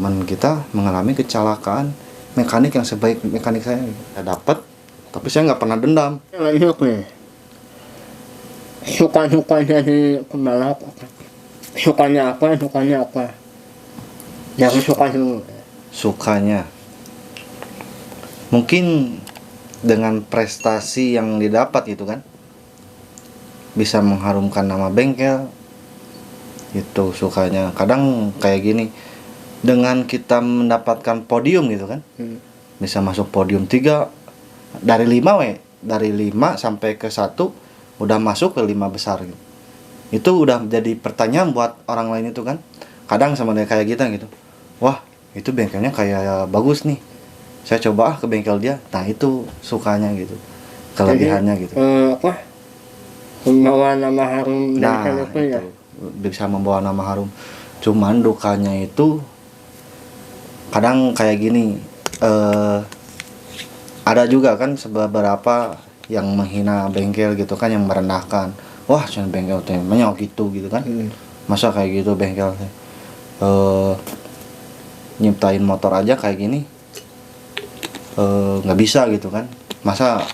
teman kita mengalami kecelakaan mekanik yang sebaik mekanik saya dapat, tapi saya nggak pernah dendam. Lanjut nih, suka jadi pembalap apa? Sukanya apa? Yang suka dulu. Sukanya mungkin dengan prestasi yang didapat gitu kan, bisa mengharumkan nama bengkel, itu sukanya. Kadang kayak gini, dengan kita mendapatkan podium gitu kan, bisa masuk podium 3 dari 5 dari 5 sampai ke 1 udah masuk ke 5 besar gitu. Itu udah jadi pertanyaan buat orang lain itu kan. Kadang sama dia kayak kita gitu, wah itu bengkelnya kayak bagus nih, saya coba ke bengkel dia. Nah itu sukanya gitu, kelebihannya gitu. Membawa nama harum bengkel itu ya. Bisa membawa nama harum. Cuman dukanya itu kadang kayak gini, ada juga kan beberapa yang menghina bengkel gitu kan, yang merendahkan. Wah cuman bengkel teh menyok gitu kan. Masa kayak gitu bengkel teh nyiptain motor aja kayak gini, nggak bisa gitu kan. Masa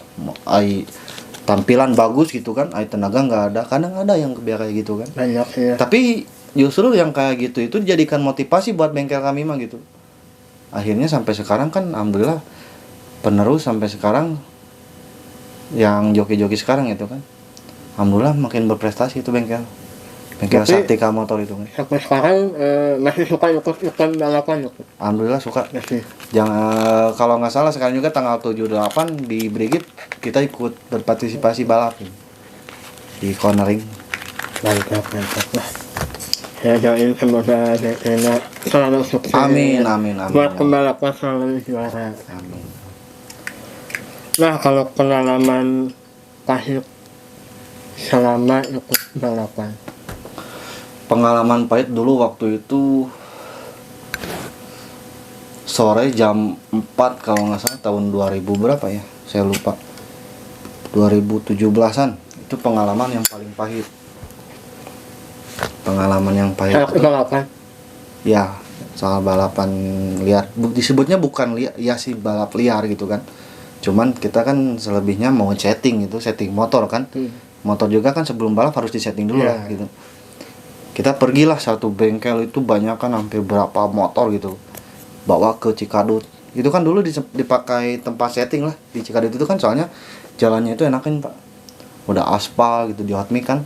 tampilan bagus gitu kan, tenaga nggak ada. Kadang ada yang kayak gitu kan. Banyak ya. Tapi justru yang kayak gitu itu dijadikan motivasi buat bengkel kami mah gitu. Akhirnya sampai sekarang kan alhamdulillah penerus sampai sekarang, yang joki-joki sekarang itu kan alhamdulillah makin berprestasi itu bengkel Satika Motor itu kan. Sampai sekarang masih suka ikut balapan gitu. Alhamdulillah suka. Masih. Jangan, kalau nggak salah sekarang juga tanggal 7/8 di Brigit kita ikut berpartisipasi balap di cornering. Mantap lah. Saya doain semoga Dekena selalu sukses. Amin. Buat pembalapan selalu juara. Amin. Nah kalau pengalaman pahit selama ikut balapan. Pengalaman pahit dulu waktu itu sore jam 4 kalau nggak salah, tahun 2000 berapa ya, saya lupa, 2017an. Itu pengalaman yang paling pahit. Balapan? Ya, soal balapan liar. Disebutnya bukan liar, ya sih balap liar gitu kan. Cuman kita kan selebihnya mau setting motor kan. Motor juga kan sebelum balap harus disetting dulu lah gitu. Kita pergilah satu bengkel itu banyak kan, hampir berapa motor gitu, bawa ke Cikadut. Itu kan dulu dipakai tempat setting lah di Cikadut itu kan, soalnya jalannya itu enakin Pak, udah aspal gitu, di hot mix kan,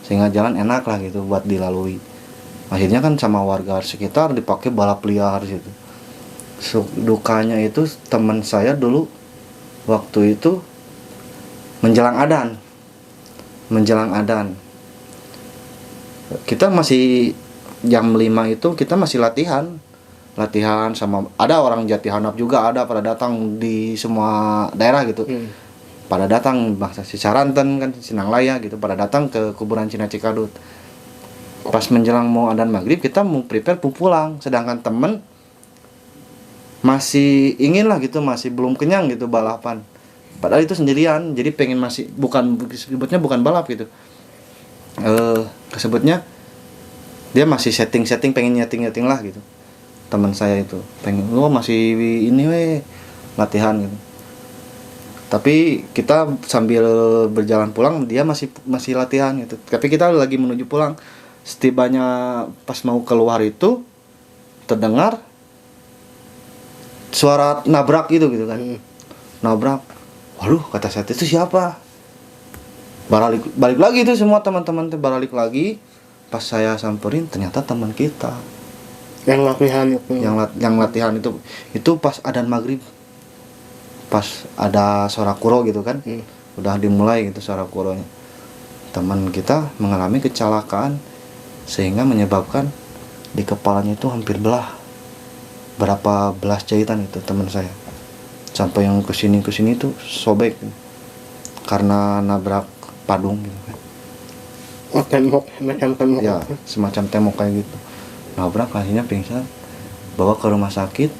sehingga jalan enak lah gitu buat dilalui. Akhirnya kan sama warga sekitar dipakai balap liar gitu. Dukanya itu teman saya dulu waktu itu menjelang adan kita masih jam 5 itu kita masih latihan sama ada orang Jatihanap juga, ada pada datang di semua daerah gitu. Pada datang bahasa Cisaranten kan, Sinanglaya gitu, pada datang ke kuburan Cina Cikadut. Pas menjelang mau adzan maghrib kita mau prepare pulang, sedangkan temen masih ingin lah gitu, masih belum kenyang gitu balapan. Padahal itu sendirian, jadi pengen masih sebutnya bukan balap gitu. Kesebutnya dia masih setting pengen nyeting lah gitu. Teman saya itu pengen masih ini latihan gitu. Tapi kita sambil berjalan pulang dia masih latihan gitu. Tapi kita lagi menuju pulang. Setibanya pas mau keluar itu terdengar suara nabrak gitu kan. Nabrak. Waduh, kata saya itu siapa? Balik lagi itu semua teman-teman balik lagi. Pas saya samperin ternyata teman kita yang latihan itu. Yang latihan itu pas adzan maghrib. Pas ada suara kuro gitu kan. Udah dimulai gitu suara kuronya. Teman kita mengalami kecelakaan sehingga menyebabkan di kepalanya itu hampir belah. Berapa belas jahitan itu teman saya. Sampai yang kesini itu sobek karena nabrak padung gitu kan. Semacam tembok. Ya, semacam tembok kayak gitu. Nabrak, akhirnya pingsan, bawa ke rumah sakit.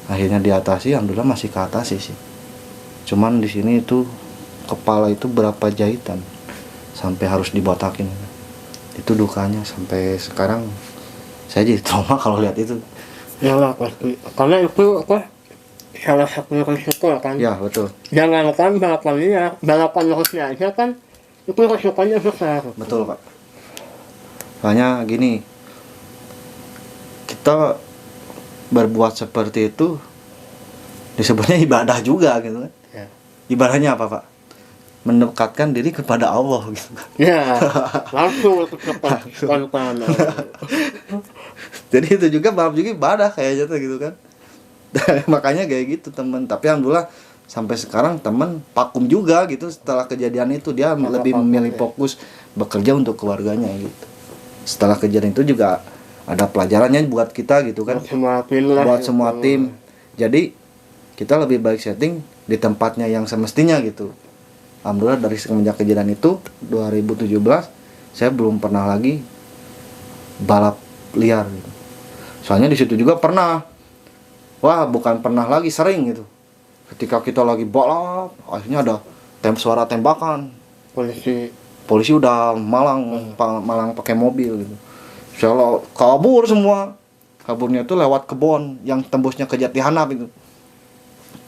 Akhirnya diatasi, alhamdulillah masih keatasi sih. Cuman di sini itu kepala itu berapa jahitan sampai harus dibotakin. Itu dukanya sampai sekarang Saya jadi trauma kalau lihat itu. Ya lah pasti. Karena itu apa? Salah satu risiko kan. Ya betul. Jangankan balapan liar, balapan lurusnya aja kan itu risikonya besar. Betul Pak. Soalnya gini, kita berbuat seperti itu disebutnya ibadah juga gitu kan. Ya. Ibadahnya apa Pak? Mendekatkan diri kepada Allah gitu. Ya, langsung cepat kontan. Jadi itu juga balap juga ibadah kayaknya tuh gitu kan. Makanya kayak gitu temen. Tapi alhamdulillah sampai sekarang temen vakum juga gitu. Setelah kejadian itu dia lebih memilih fokus bekerja untuk keluarganya gitu. Setelah kejadian itu juga ada pelajarannya buat kita gitu kan. Buat semua tim lah. Buat semua tim. Jadi kita lebih baik setting di tempatnya yang semestinya gitu. Alhamdulillah dari semenjak kejadian itu 2017 saya belum pernah lagi balap liar gitu. Soalnya di situ juga pernah, wah bukan pernah lagi, sering gitu. Ketika kita lagi balap, akhirnya ada suara tembakan. Polisi udah malang pakai mobil gitu. Saya kabur semua. Kaburnya itu lewat kebun yang tembusnya ke Jatihanap itu.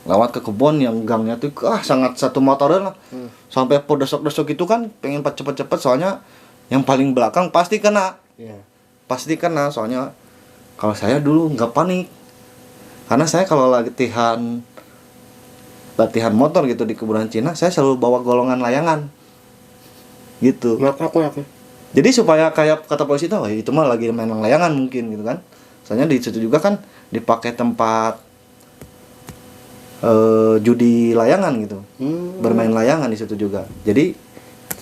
Lewat ke kebun yang gangnya tuh sangat satu motoran lah. Sampai podesok-desok itu kan pengen cepet-cepet soalnya yang paling belakang pasti kena. Yeah. Pasti kena soalnya kalau saya dulu nggak panik. Karena saya kalau latihan motor gitu di kuburan Cina, saya selalu bawa golongan layangan. Gitu. Jadi supaya kayak kata polisi tahu, itu mah lagi main layangan mungkin gitu kan. Soalnya di situ juga kan dipakai tempat judi layangan gitu, bermain layangan di situ juga. Jadi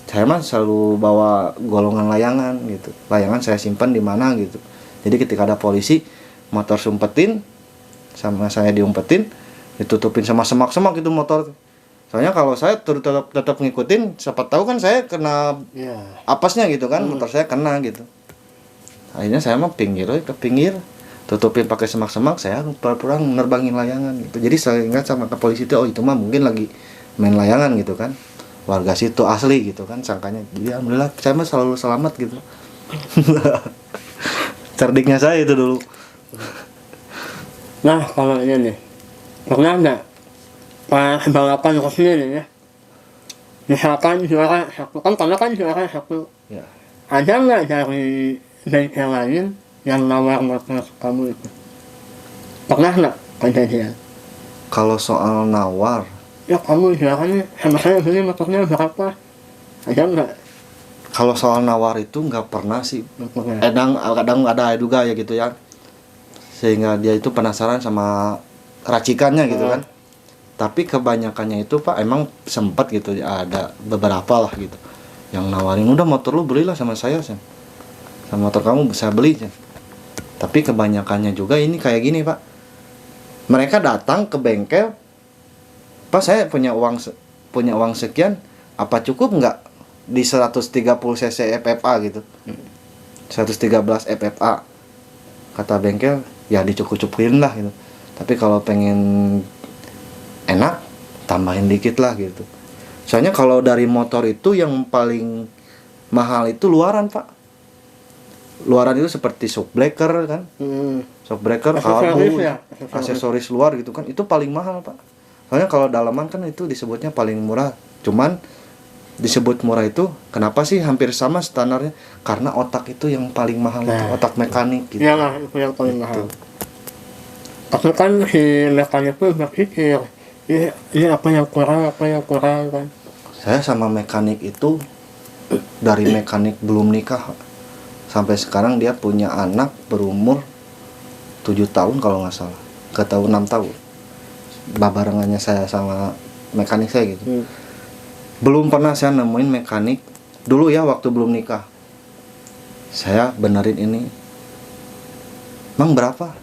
saya mah selalu bawa golongan layangan gitu. Layangan saya simpan di mana gitu. Jadi ketika ada polisi motor sumpetin sama saya diumpetin, ditutupin sama semak-semak itu motor. Soalnya kalau saya tetap ngikutin, siapa tahu kan saya kena apesnya gitu kan, motor saya kena gitu. Akhirnya saya mah ke pinggir. Tutupin pakai semak-semak, saya pura-pura nerbangin layangan gitu. Jadi saya ingat sama ke polisi itu, oh itu mah mungkin lagi main layangan gitu kan. Warga situ asli gitu kan sangkanya. Jadi alhamdulillah saya mah selalu selamat gitu. Cerdiknya saya itu dulu. Nah kalau ini nih, pernah nggak pas balapan resmi nih ya, misalkan juara satu, kan karena kan juara satu, Ya. ada nggak dari bengkel lain yang nawar motor kamu itu? Pernah nggak kejadian? Kalau soal nawar, Ya kamu juaranya sama saya beli motornya berapa? Ada nggak? kalau soal nawar itu nggak pernah sih. Motornya? Kadang ada juga ya gitu ya. Sehingga dia itu penasaran sama racikannya gitu kan. Tapi kebanyakannya itu Pak emang sempat gitu, ada beberapa lah gitu yang nawarin, udah motor lu belilah sama saya Sen. Sama motor kamu bisa beli Sen. Tapi kebanyakannya juga ini kayak gini Pak, mereka datang ke bengkel, Pak saya punya uang sekian, apa cukup nggak di 130 cc FFA gitu, 113 FFA, kata bengkel ya dicukup-cukupin lah gitu. Tapi kalau pengen enak tambahin dikit lah gitu. Soalnya kalau dari motor itu yang paling mahal itu luaran Pak. Luaran itu seperti shockbreaker kan, shockbreaker, karbu, aksesoris luar gitu kan, itu paling mahal Pak. Soalnya kalau dalaman kan itu disebutnya paling murah. Cuman disebut murah itu kenapa sih hampir sama standarnya? Karena otak itu yang paling mahal, itu otak mekanik gitu. Iyalah itu yang paling mahal. Tapi kan si mekanik itu berpikir, ini apa yang kurang kan. Saya sama mekanik itu dari mekanik belum nikah sampai sekarang dia punya anak berumur 7 tahun kalau nggak salah, nggak tahu 6 tahun. Barengannya saya sama mekanik saya gitu. Belum pernah saya nemuin mekanik dulu ya waktu belum nikah. Saya benerin ini, Mang berapa?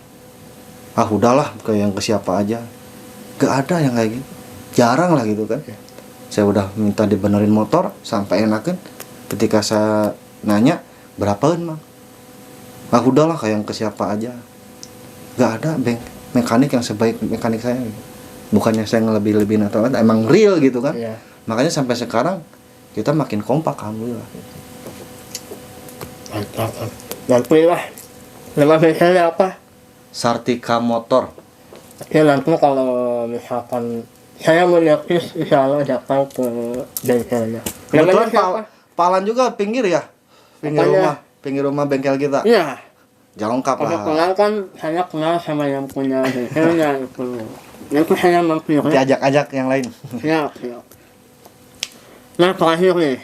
Ah udahlah kayak yang ke siapa aja. Gak ada yang kayak gitu, jarang lah gitu kan. Saya udah minta dibenerin motor sampai enakan, ketika saya nanya berapaan Mang, ah udahlah kayak yang ke siapa aja. Gak ada mekanik yang sebaik mekanik saya gitu. Bukannya saya ngelebih-lebihin atau apa, emang real gitu kan. Makanya sampai sekarang kita makin kompak alhamdulillah. Mantap. Nanti lah Nama bengkelnya apa? Sartika Motor. Ya nanti kalau misalkan saya mau servis, insya Allah datang ke bengkelnya. Namanya Kebetulan siapa? Palan juga pinggir ya? Apanya? Pinggir rumah bengkel kita. Iya. Jangan lengkap lah. Kebetulan kan saya kenal sama yang punya bengkelnya itu. Nanti saya mampir ya. Diajak-ajak yang lain. Siap. Nah terakhir nih,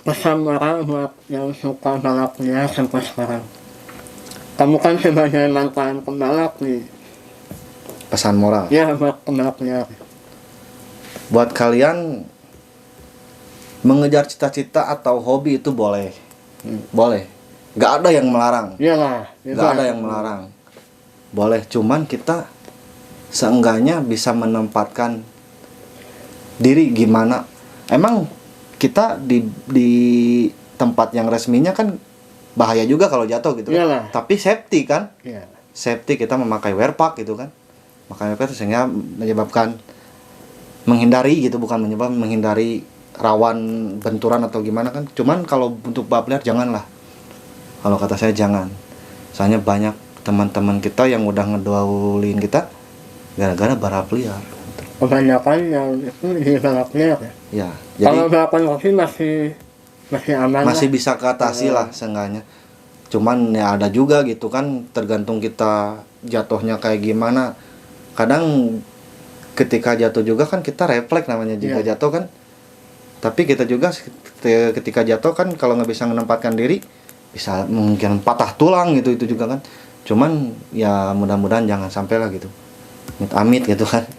pesan moral buat yang suka balap liar sampai sekarang. Kamu kan sebagai mantan pembalap nih. Pesan moral. Ya buat pembalap liar. Buat kalian mengejar cita-cita atau hobi itu boleh. Boleh. Gak ada yang melarang. Iyalah. Gak ada yang melarang. Boleh, cuman kita seenggaknya bisa menempatkan diri gimana. Emang kita di tempat yang resminya kan bahaya juga kalau jatuh gitu. Iyalah. Tapi safety kan. Iya. Safety, kita memakai wear pack gitu kan. Memakai wear pack sehingga menyebabkan menghindari gitu, bukan menghindari rawan benturan atau gimana kan. Cuman kalau untuk balap liar janganlah. Kalau kata saya jangan. Soalnya banyak teman-teman kita yang udah ngedahuluin kita gara-gara balap liar. Kebanyakan yang itu di balap liar ya. Ya, Kalau jadi balapan kopi masih aman masih lah. bisa keatasi lah seenggaknya. Cuman ya ada juga gitu kan, tergantung kita jatuhnya kayak gimana. Kadang ketika jatuh juga kan kita refleks namanya jika Iya. jatuh kan. Tapi kita juga ketika jatuh kan kalau nggak bisa menempatkan diri bisa mungkin patah tulang gitu itu juga kan. Cuman ya mudah-mudahan jangan sampai lah gitu. Amit gitu kan.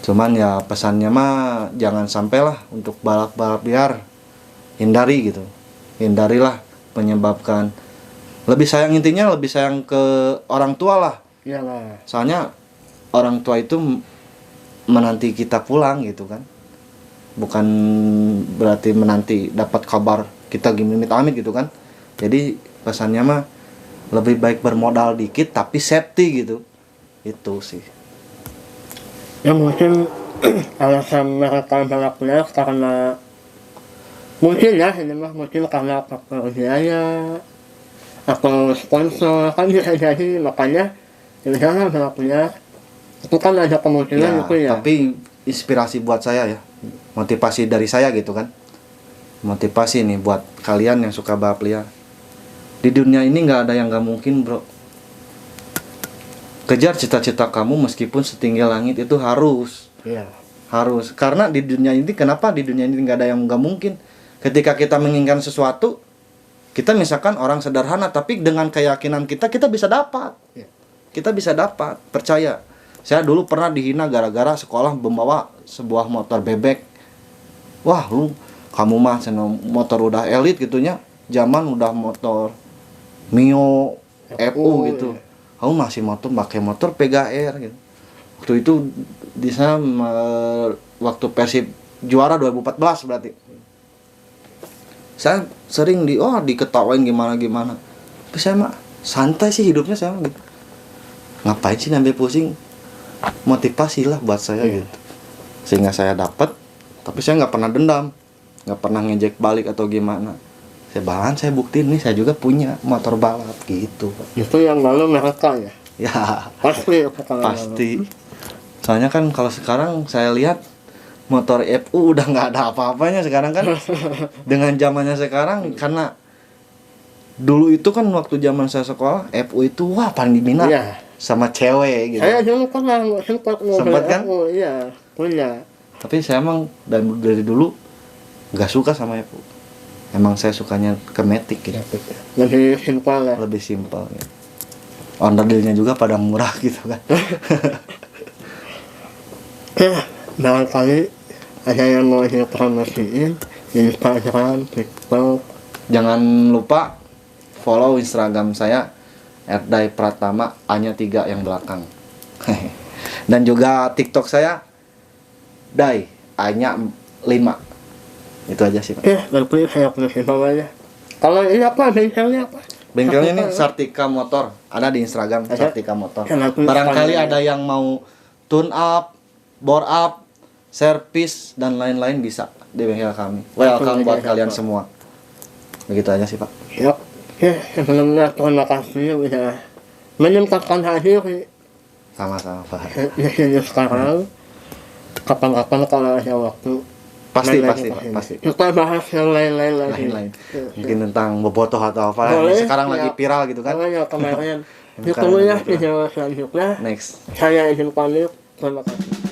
Cuman ya pesannya mah jangan sampailah untuk balap-balap liar. Hindari gitu. Hindarilah menyebabkan intinya lebih sayang ke orang tua lah. Iyalah. Soalnya orang tua itu menanti kita pulang gitu kan. Bukan berarti menanti dapat kabar kita gini amit gitu kan. Jadi pesannya mah lebih baik bermodal dikit tapi safety gitu. Itu sih. Ya mungkin alasan mereka balap liar karena mungkin ya ini mah mungkin karena faktor biaya atau sponsor kan bisa jadi, makanya ya udahlah balap liar itu kan ada kemungkinan itu ya. Tapi inspirasi buat saya ya, motivasi dari saya gitu kan, motivasi nih buat kalian yang suka balap liar. Di dunia ini nggak ada yang nggak mungkin bro. Kejar cita-cita kamu meskipun setinggi langit itu harus. Iya. Harus. Karena di dunia ini, kenapa di dunia ini nggak ada yang nggak mungkin? Ketika kita menginginkan sesuatu, kita misalkan orang sederhana, tapi dengan keyakinan kita bisa dapat. Iya. Kita bisa dapat, percaya. Saya dulu pernah dihina gara-gara sekolah membawa sebuah motor bebek. Wah, kamu mah motor udah elit gitunya. Zaman udah motor Mio, FU gitu. Iya. Kamu masih pakai motor PGR gitu. Waktu itu di sana waktu Persib juara 2014 berarti. Saya sering diketawain gimana. Tapi saya mah santai sih hidupnya saya mah gitu. Ngapain sih ngambil pusing? Motivasi lah buat saya gitu. Sehingga saya dapat, tapi saya nggak pernah dendam, nggak pernah ngejek balik atau gimana. Saya buktiin nih saya juga punya motor balap gitu. Itu yang lalu mereka ya. Ya Pasti. pasti. Soalnya kan kalau sekarang saya lihat motor FU udah nggak ada apa-apanya sekarang kan. Dengan zamannya sekarang, karena dulu itu kan waktu zaman saya sekolah FU itu wah paling diminat sama cewek gitu. Saya dulu pernah sempat kan? Iya, punya. Tapi saya emang dari dulu nggak suka sama FU. Emang saya sukanya ke Matic gitu. Lebih simpel lah. Lebih simpel gitu. Onderdilnya juga pada murah gitu kan. Ya, barangkali ada yang mau dipromosiin di Instagram, TikTok. Jangan lupa follow Instagram saya @dai_pratama A-nya 3 yang belakang. Dan juga TikTok saya Dai A-nya 5. Itu aja sih Pak. Ya, nanti saya tulis bawahnya. Kalau ini apa, bengkelnya apa? Bengkelnya nih Sartika Motor, ada di Instagram Sartika Motor. Kenapa? Barangkali ada yang mau tune up, bore up, servis dan lain-lain bisa di bengkel kami. Welcome buat kalian semua. Begitu aja sih Pak. Yuk. Ya, sebelumnya terima kasih udah menyempatkan hadir Sama-sama Pak. di sini sekarang. Kapan-kapan kalau ada waktu. Pasti main pasti lagi Pak, ke sini. pasti. Kita bahas yang lain-lain lagi. Lain-lain. Ya, Mungkin tentang bobotoh atau apa Boleh, yang sekarang ya. lagi viral gitu kan. Makanya kemarin. Yang Ditunggu ya sekarang lagi viral. video selanjutnya. Next. Saya izin pamit. Terima kasih.